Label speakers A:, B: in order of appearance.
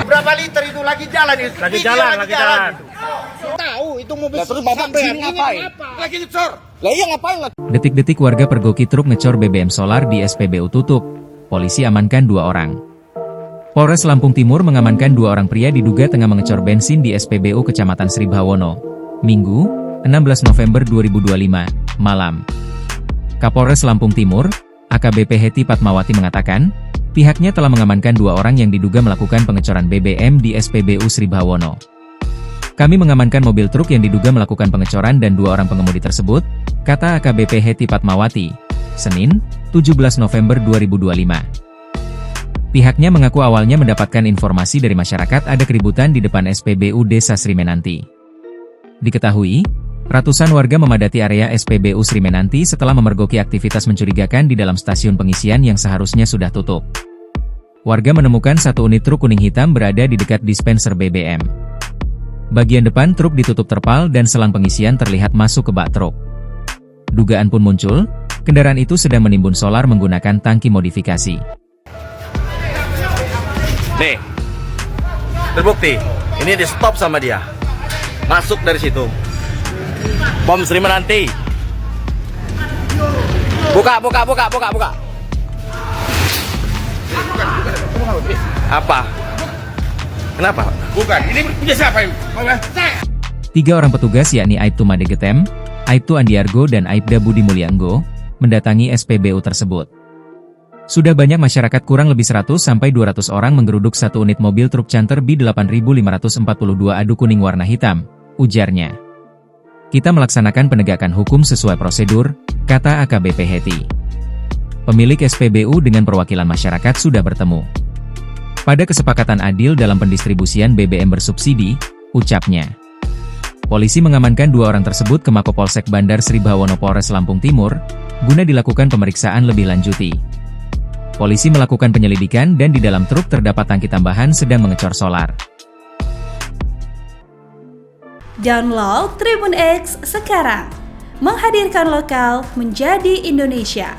A: Berapa liter itu lagi jalan itu?
B: Lagi jalan.
A: Tahu itu mobil terus bapak sini ngapain? Lagi ngecor. Lah iya ngapain lah?
C: Detik-detik warga pergoki truk ngecor BBM solar di SPBU tutup. Polisi amankan 2 orang. Polres Lampung Timur mengamankan 2 orang pria diduga tengah mengecor bensin di SPBU Kecamatan Sri Bawono, Minggu, 16 November 2025, malam. Kapolres Lampung Timur, AKBP Heti Patmawati mengatakan, pihaknya telah mengamankan 2 orang yang diduga melakukan pengecoran BBM di SPBU Sri Bawono. Kami mengamankan mobil truk yang diduga melakukan pengecoran dan 2 orang pengemudi tersebut, kata AKBP Heti Patmawati, Senin, 17 November 2025. Pihaknya mengaku awalnya mendapatkan informasi dari masyarakat ada keributan di depan SPBU Desa Sri Menanti. Diketahui, ratusan warga memadati area SPBU Sri Menanti setelah memergoki aktivitas mencurigakan di dalam stasiun pengisian yang seharusnya sudah tutup. Warga menemukan 1 unit truk kuning hitam berada di dekat dispenser BBM. Bagian depan truk ditutup terpal dan selang pengisian terlihat masuk ke bak truk. Dugaan pun muncul, kendaraan itu sedang menimbun solar menggunakan tangki modifikasi.
B: Nih, terbukti. Ini di stop sama dia. Masuk dari situ. Pom Sri Menanti. Buka. Apa? Kenapa?
A: Bukan. Ini punya siapa ini?
C: 3 orang petugas yakni Aibtu Madegetem, Aibtu Andiargo dan Aibda Budi Mulyanggo mendatangi SPBU tersebut. Sudah banyak masyarakat kurang lebih 100-200 orang menggeruduk 1 unit mobil truk Canter B8542 adu kuning warna hitam, ujarnya. Kita melaksanakan penegakan hukum sesuai prosedur, kata AKBP Heti. Pemilik SPBU dengan perwakilan masyarakat sudah bertemu. Pada kesepakatan adil dalam pendistribusian BBM bersubsidi, ucapnya. Polisi mengamankan 2 orang tersebut ke Makopolsek Bandar Sri Bawono Polres Lampung Timur, guna dilakukan pemeriksaan lebih lanjuti. Polisi melakukan penyelidikan dan di dalam truk terdapat tangki tambahan sedang mengecor solar.
D: Download Tribun X sekarang, menghadirkan lokal menjadi Indonesia.